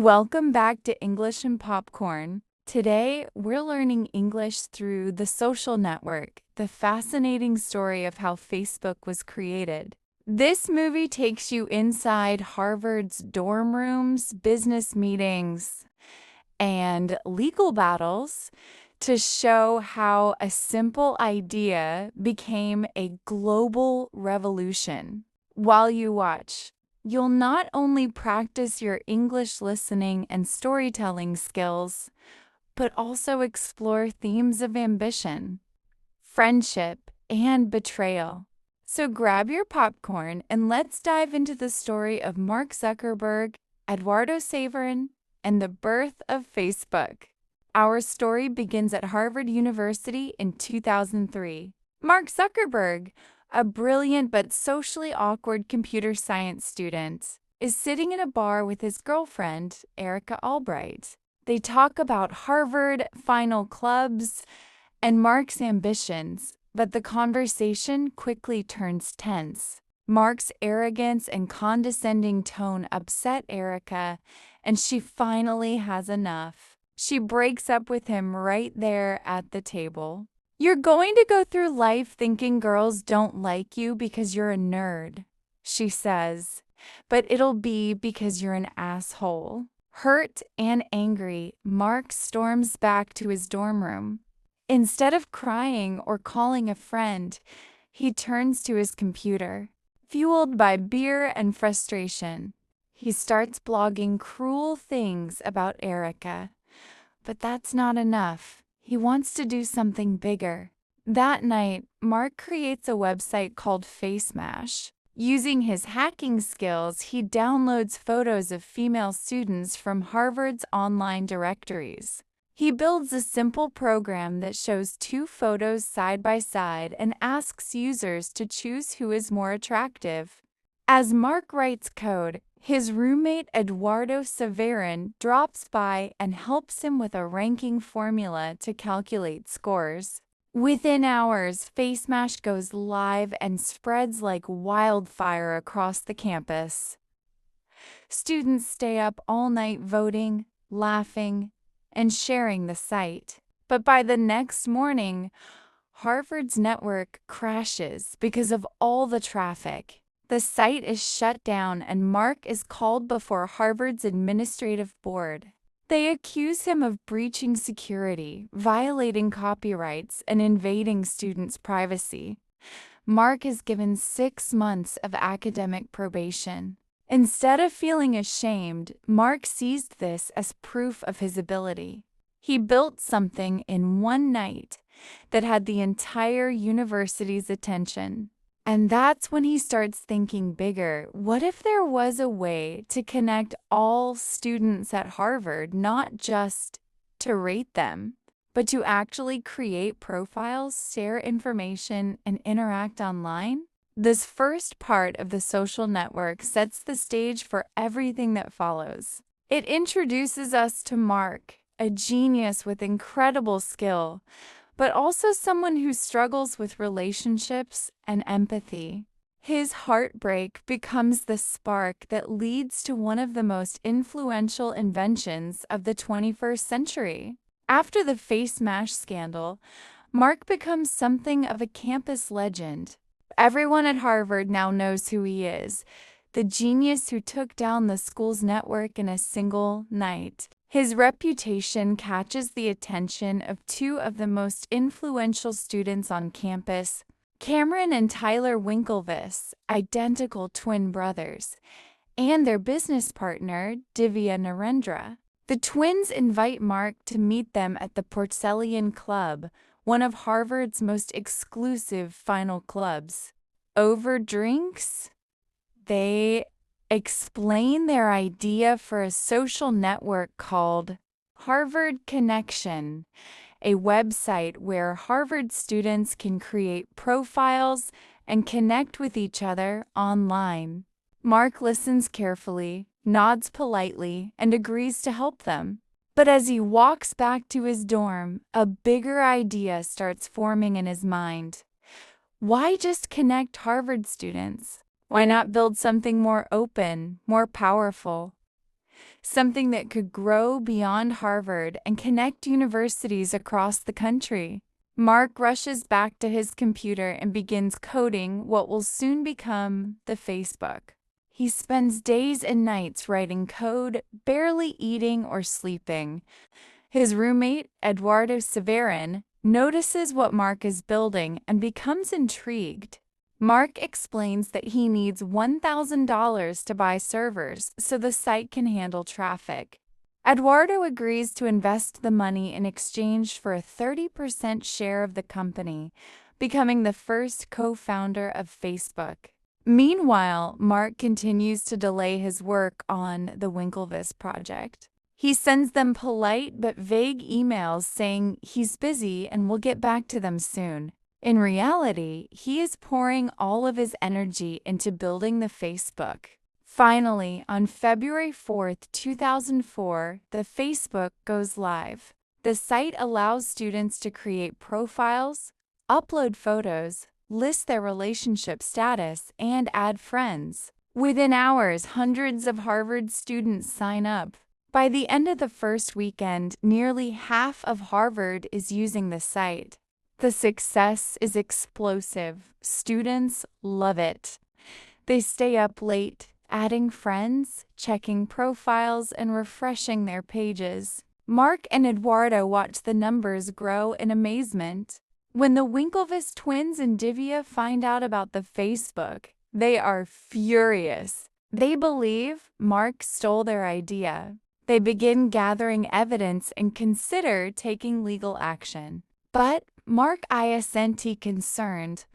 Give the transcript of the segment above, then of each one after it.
Welcome back to English and Popcorn. Today, we're learning English through The Social Network, the fascinating story of how Facebook was created. This movie takes you inside Harvard's dorm rooms, business meetings, and legal battles to show how a simple idea became a global revolution. While you watch, you'll not only practice your English listening and storytelling skills, but also explore themes of ambition, friendship, and betrayal. So grab your popcorn and let's dive into the story of Mark Zuckerberg, Eduardo Saverin, and the birth of Facebook. Our story begins at Harvard University in 2003. Mark Zuckerberg, a brilliant but socially awkward computer science student, is sitting in a bar with his girlfriend, Erica Albright. They talk about Harvard, final clubs, and Mark's ambitions, but the conversation quickly turns tense. Mark's arrogance and condescending tone upset Erica, and she finally has enough. She breaks up with him right there at the table. "You're going to go through life thinking girls don't like you because you're a nerd," she says, "but it'll be because you're an asshole." Hurt and angry, Mark storms back to his dorm room. Instead of crying or calling a friend, he turns to his computer. Fueled by beer and frustration, he starts blogging cruel things about Erica. But that's not enough. He wants to do something bigger. That night, Mark creates a website called FaceMash. Using his hacking skills, he downloads photos of female students from Harvard's online directories. He builds a simple program that shows two photos side by side and asks users to choose who is more attractive. As Mark writes code, his roommate Eduardo Saverin drops by and helps him with a ranking formula to calculate scores. Within hours, FaceMash goes live and spreads like wildfire across the campus. Students stay up all night voting, laughing, and sharing the site. But by the next morning, Harvard's network crashes because of all the traffic. The site is shut down and Mark is called before Harvard's administrative board. They accuse him of breaching security, violating copyrights, and invading students' privacy. Mark is given 6 months of academic probation. Instead of feeling ashamed, Mark seized this as proof of his ability. He built something in one night that had the entire university's attention. And that's when he starts thinking bigger. What if there was a way to connect all students at Harvard, not just to rate them, but to actually create profiles, share information, and interact online? This first part of the social network sets the stage for everything that follows. It introduces us to Mark, a genius with incredible skill, but also someone who struggles with relationships and empathy. His heartbreak becomes the spark that leads to one of the most influential inventions of the 21st century. After the FaceMash scandal, Mark becomes something of a campus legend. Everyone at Harvard now knows who he is, the genius who took down the school's network in a single night. His reputation catches the attention of two of the most influential students on campus, Cameron and Tyler Winklevis, identical twin brothers, and their business partner, Divya Narendra. The twins invite Mark to meet them at the Porcellian Club, one of Harvard's most exclusive final clubs. Over drinks, they explain their idea for a social network called Harvard Connection, a website where Harvard students can create profiles and connect with each other online. Mark listens carefully, nods politely, and agrees to help them. But as he walks back to his dorm, a bigger idea starts forming in his mind. Why just connect Harvard students? Why not build something more open, more powerful? something that could grow beyond Harvard and connect universities across the country. Mark rushes back to his computer and begins coding what will soon become the Facebook. He spends days and nights writing code, barely eating or sleeping. His roommate, Eduardo Severin, notices what Mark is building and becomes intrigued. Mark explains that he needs $1,000 to buy servers so the site can handle traffic. Eduardo agrees to invest the money in exchange for a 30% share of the company, becoming the first co-founder of Facebook. Meanwhile, Mark continues to delay his work on the Winklevoss project. He sends them polite but vague emails saying he's busy and will get back to them soon. In reality, he is pouring all of his energy into building the Facebook. Finally, on February 4, 2004, the Facebook goes live. The site allows students to create profiles, upload photos, list their relationship status, and add friends. Within hours, hundreds of Harvard students sign up. By the end of the first weekend, nearly half of Harvard is using the site. The success is explosive. Students love it. They stay up late, adding friends, checking profiles, and refreshing their pages. Mark and Eduardo watch the numbers grow in amazement. When the Winklevoss twins and Divya find out about the Facebook, they are furious. They believe Mark stole their idea. They begin gathering evidence and consider taking legal action. But Mark isn't concerned.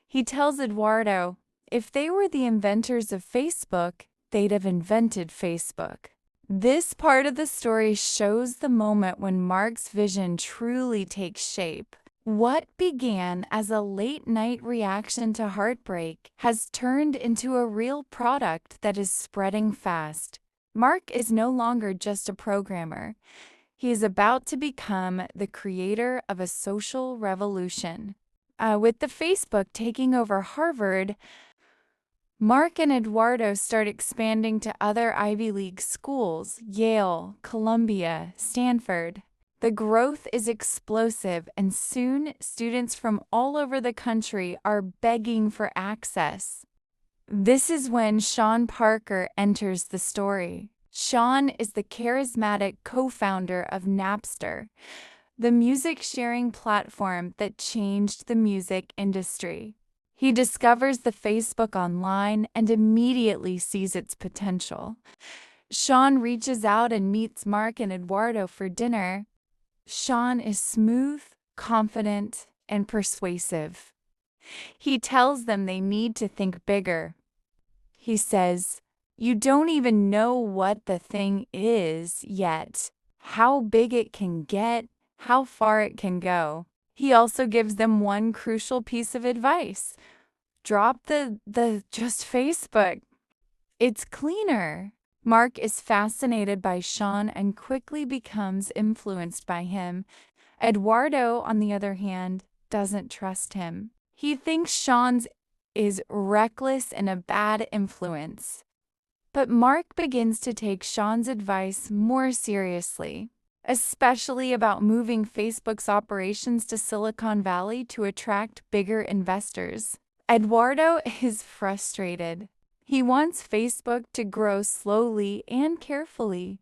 He tells Eduardo, if they were the inventors of Facebook, they'd have invented Facebook. This part of the story shows the moment when Mark's vision truly takes shape. What began as a late-night reaction to heartbreak has turned into a real product that is spreading fast. Mark is no longer just a programmer. He is about to become the creator of a social revolution. With the Facebook taking over Harvard, Mark and Eduardo start expanding to other Ivy League schools, Yale, Columbia, Stanford. The growth is explosive, and soon students from all over the country are begging for access. This is when Sean Parker enters the story. Sean is the charismatic co-founder of Napster, the music-sharing platform that changed the music industry. He discovers the Facebook online and immediately sees its potential. Sean reaches out and meets Mark and Eduardo for dinner. Sean is smooth, confident, and persuasive. He tells them they need to think bigger. He says, "You don't even know what the thing is yet, how big it can get, how far it can go." He also gives them one crucial piece of advice. Drop the just Facebook. It's cleaner. Mark is fascinated by Sean and quickly becomes influenced by him. Eduardo, on the other hand, doesn't trust him. He thinks Sean's is reckless and a bad influence. But Mark begins to take Sean's advice more seriously, especially about moving Facebook's operations to Silicon Valley to attract bigger investors. Eduardo is frustrated. He wants Facebook to grow slowly and carefully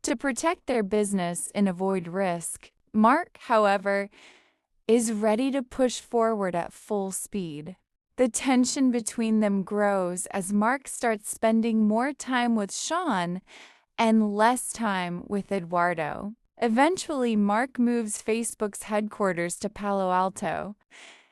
to protect their business and avoid risk. Mark, however, is ready to push forward at full speed. The tension between them grows as Mark starts spending more time with Sean and less time with Eduardo. Eventually, Mark moves Facebook's headquarters to Palo Alto,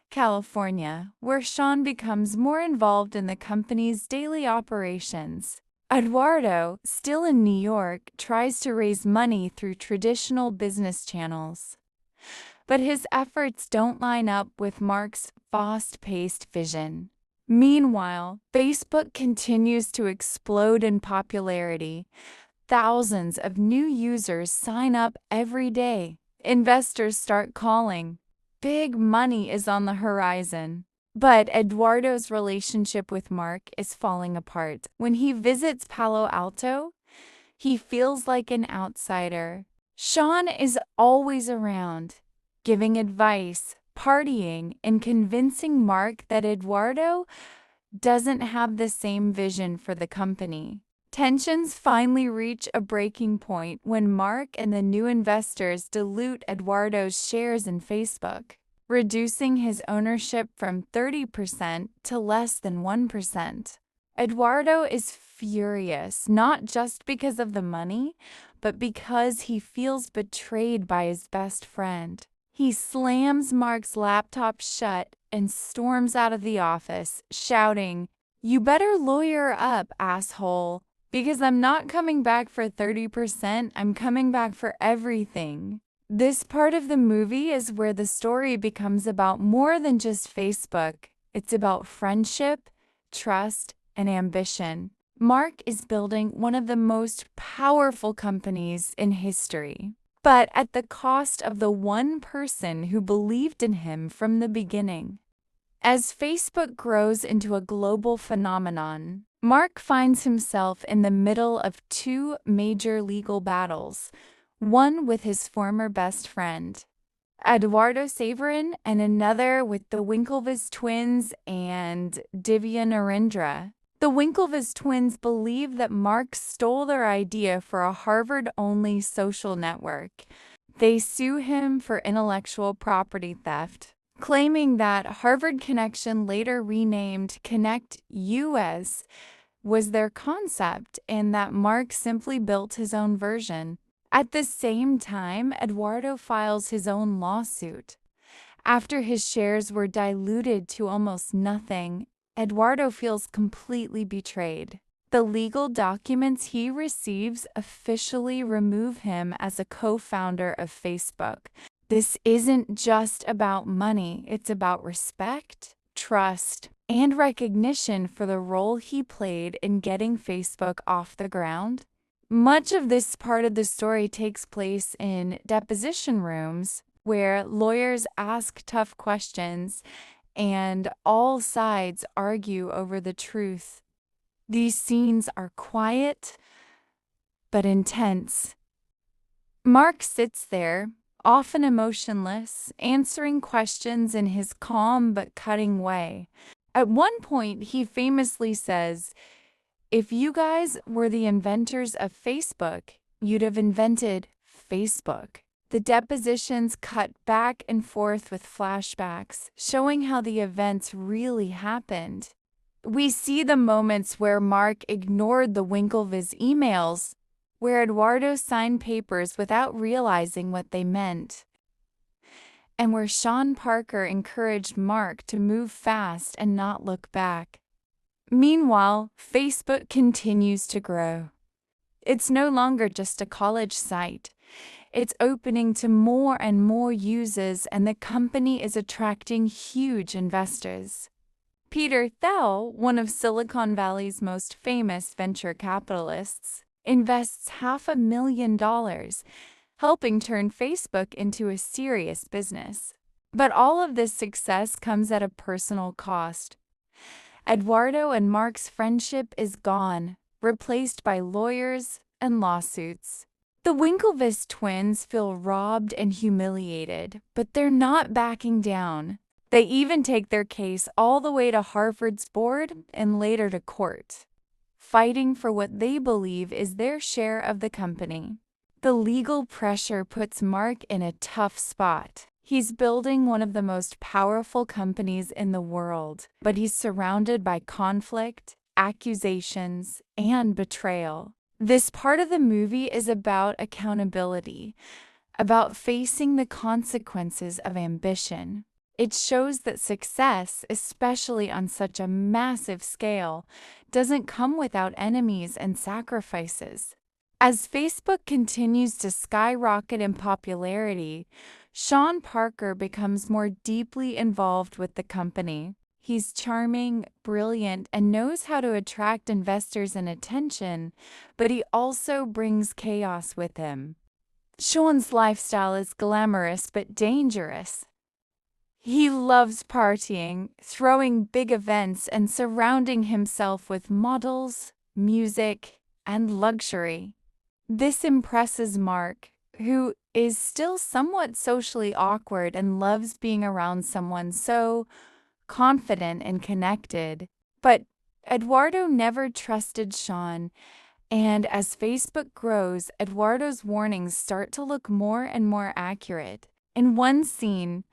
California, where Sean becomes more involved in the company's daily operations. Eduardo, still in New York, tries to raise money through traditional business channels. But his efforts don't line up with Mark's fast-paced vision. Meanwhile, Facebook continues to explode in popularity. Thousands of new users sign up every day. Investors start calling. Big money is on the horizon. But Eduardo's relationship with Mark is falling apart. When he visits Palo Alto, He feels like an outsider. Sean is always around, giving advice, partying, and convincing Mark that Eduardo doesn't have the same vision for the company. Tensions finally reach a breaking point when Mark and the new investors dilute Eduardo's shares in Facebook, reducing his ownership from 30% to less than 1%. Eduardo is furious, not just because of the money, but because he feels betrayed by his best friend. He slams Mark's laptop shut and storms out of the office, shouting, "You better lawyer up, asshole, because I'm not coming back for 30%, I'm coming back for everything." This part of the movie is where the story becomes about more than just Facebook. It's about friendship, trust, and ambition. Mark is building one of the most powerful companies in history, but at the cost of the one person who believed in him from the beginning. As Facebook grows into a global phenomenon, Mark finds himself in the middle of two major legal battles, one with his former best friend, Eduardo Saverin, and another with the Winklevoss twins and Divya Narendra. The Winklevoss twins believe that Mark stole their idea for a Harvard-only social network. They sue him for intellectual property theft, claiming that Harvard Connection, later renamed Connect US, was their concept and that Mark simply built his own version. At the same time, Eduardo files his own lawsuit. After his shares were diluted to almost nothing, Eduardo feels completely betrayed. The legal documents he receives officially remove him as a co-founder of Facebook. This isn't just about money, it's about respect, trust, and recognition for the role he played in getting Facebook off the ground. Much of this part of the story takes place in deposition rooms, where lawyers ask tough questions and all sides argue over the truth. These scenes are quiet but intense. Mark sits there, often emotionless, answering questions in his calm but cutting way. At one point, he famously says, "If you guys were the inventors of Facebook, you'd have invented Facebook." The depositions cut back and forth with flashbacks, showing how the events really happened. We see the moments where Mark ignored the Winklevoss emails, where Eduardo signed papers without realizing what they meant, and where Sean Parker encouraged Mark to move fast and not look back. Meanwhile, Facebook continues to grow. It's no longer just a college site. It's opening to more and more users, and the company is attracting huge investors. Peter Thiel, one of Silicon Valley's most famous venture capitalists, invests $500,000, helping turn Facebook into a serious business. But all of this success comes at a personal cost. Eduardo and Mark's friendship is gone, replaced by lawyers and lawsuits. The Winklevoss twins feel robbed and humiliated, but they're not backing down. They even take their case all the way to Harvard's board and later to court, fighting for what they believe is their share of the company. The legal pressure puts Mark in a tough spot. He's building one of the most powerful companies in the world, but he's surrounded by conflict, accusations, and betrayal. This part of the movie is about accountability, about facing the consequences of ambition. It shows that success, especially on such a massive scale, doesn't come without enemies and sacrifices. As Facebook continues to skyrocket in popularity, Sean Parker becomes more deeply involved with the company. He's charming, brilliant, and knows how to attract investors and attention, but he also brings chaos with him. Sean's lifestyle is glamorous but dangerous. He loves partying, throwing big events, and surrounding himself with models, music, and luxury. This impresses Mark, who is still somewhat socially awkward and loves being around someone so confident and connected. But Eduardo never trusted Sean, and as Facebook grows, Eduardo's warnings start to look more and more accurate. In one scene,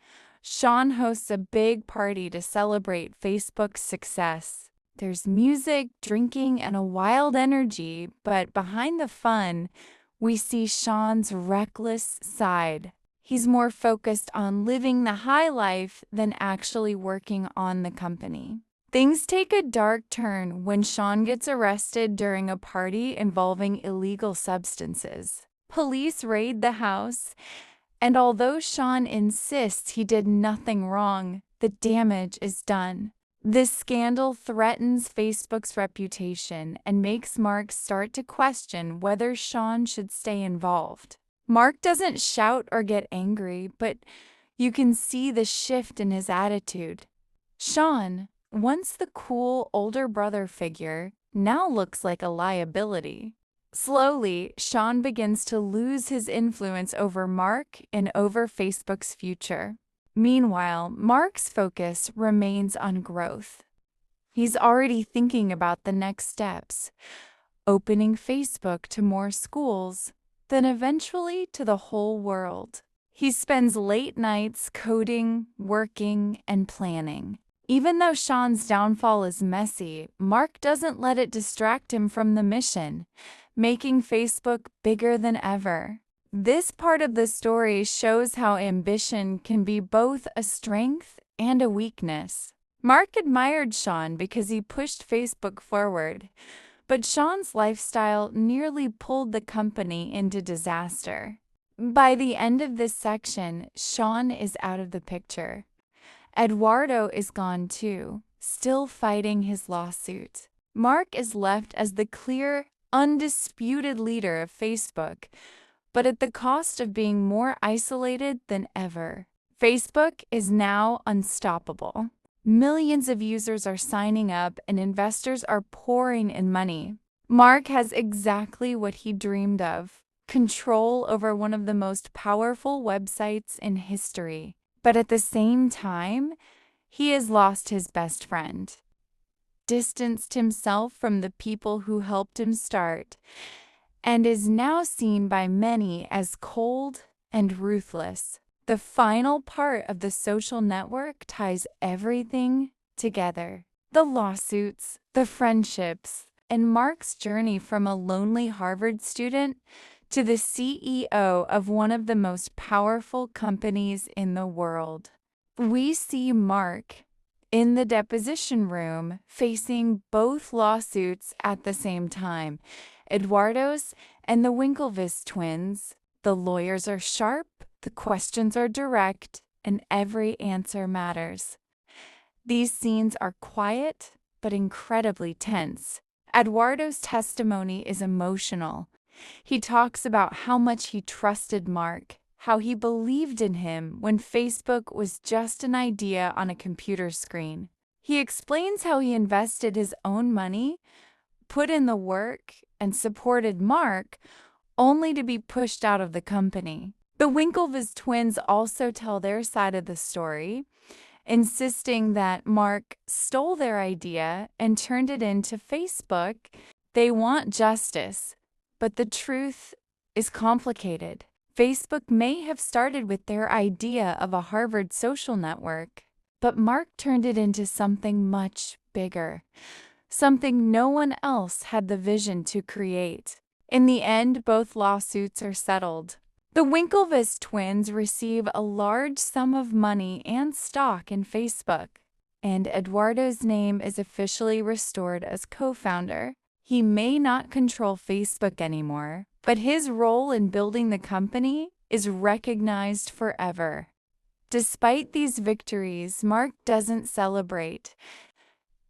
Sean hosts a big party to celebrate Facebook's success. There's music, drinking, and a wild energy, but behind the fun, we see Sean's reckless side. He's more focused on living the high life than actually working on the company. Things take a dark turn when Sean gets arrested during a party involving illegal substances. Police raid the house, and although Sean insists he did nothing wrong, the damage is done. This scandal threatens Facebook's reputation and makes Mark start to question whether Sean should stay involved. Mark doesn't shout or get angry, but you can see the shift in his attitude. Sean, once the cool older brother figure, now looks like a liability. Slowly, Sean begins to lose his influence over Mark and over Facebook's future. Meanwhile, Mark's focus remains on growth. He's already thinking about the next steps, opening Facebook to more schools, then eventually to the whole world. He spends late nights coding, working, and planning. Even though Sean's downfall is messy, Mark doesn't let it distract him from the mission, making Facebook bigger than ever. This part of the story shows how ambition can be both a strength and a weakness. Mark admired Sean because he pushed Facebook forward, but Sean's lifestyle nearly pulled the company into disaster. By the end of this section, Sean is out of the picture. Eduardo is gone too, still fighting his lawsuit. Mark is left as the clear, undisputed leader of Facebook, but at the cost of being more isolated than ever. Facebook is now unstoppable. Millions of users are signing up and investors are pouring in money. Mark has exactly what he dreamed of: control over one of the most powerful websites in history. But at the same time, he has lost his best friend, distanced himself from the people who helped him start, and is now seen by many as cold and ruthless. The final part of the social network ties everything together: the lawsuits, the friendships, and Mark's journey from a lonely Harvard student to the CEO of one of the most powerful companies in the world. We see Mark in the deposition room facing both lawsuits at the same time, Eduardo's and the Winklevoss twins. The lawyers are sharp, the questions are direct, and every answer matters. These scenes are quiet but incredibly tense. Eduardo's testimony is emotional. He talks about how much he trusted Mark, how he believed in him when Facebook was just an idea on a computer screen. He explains how he invested his own money, put in the work, and supported Mark, only to be pushed out of the company. The Winklevoss twins also tell their side of the story, insisting that Mark stole their idea and turned it into Facebook. They want justice, but the truth is complicated. Facebook may have started with their idea of a Harvard social network, but Mark turned it into something much bigger, something no one else had the vision to create. In the end, both lawsuits are settled. The Winklevoss twins receive a large sum of money and stock in Facebook, and Eduardo's name is officially restored as co-founder. He may not control Facebook anymore, but his role in building the company is recognized forever. Despite these victories, Mark doesn't celebrate.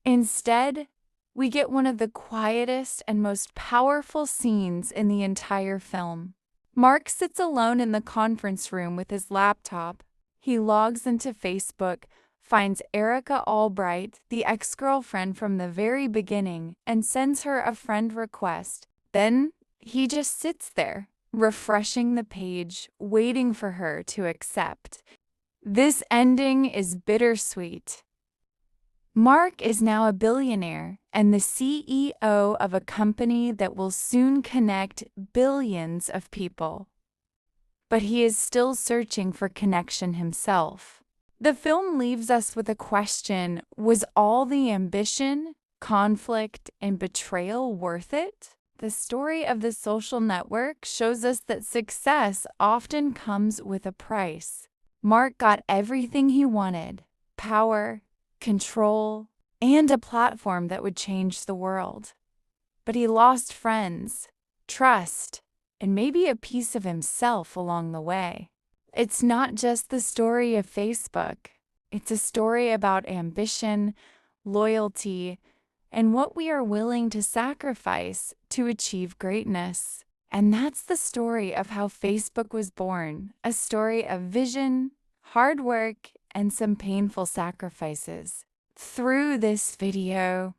Instead, we get one of the quietest and most powerful scenes in the entire film. Mark sits alone in the conference room with his laptop. He logs into Facebook, finds Erica Albright, the ex-girlfriend from the very beginning, and sends her a friend request. Then He just sits there, refreshing the page, waiting for her to accept. This ending is bittersweet. Mark is now a billionaire and the CEO of a company that will soon connect billions of people. But he is still searching for connection himself. The film leaves us with a question: was all the ambition, conflict, and betrayal worth it? The story of the social network shows us that success often comes with a price. Mark got everything he wanted: power, control, and a platform that would change the world. But he lost friends, trust, and maybe a piece of himself along the way. It's not just the story of Facebook. It's a story about ambition, loyalty, and what we are willing to sacrifice to achieve greatness. And that's the story of how Facebook was born, a story of vision, hard work, and some painful sacrifices. Through this video,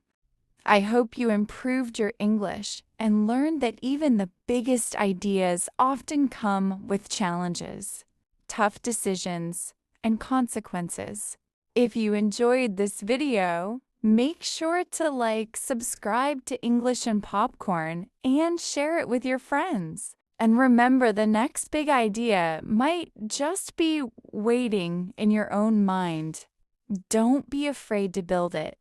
I hope you improved your English and learned that even the biggest ideas often come with challenges, tough decisions, and consequences. If you enjoyed this video, make sure to like, subscribe to English and Popcorn, and share it with your friends. And remember, the next big idea might just be waiting in your own mind. Don't be afraid to build it.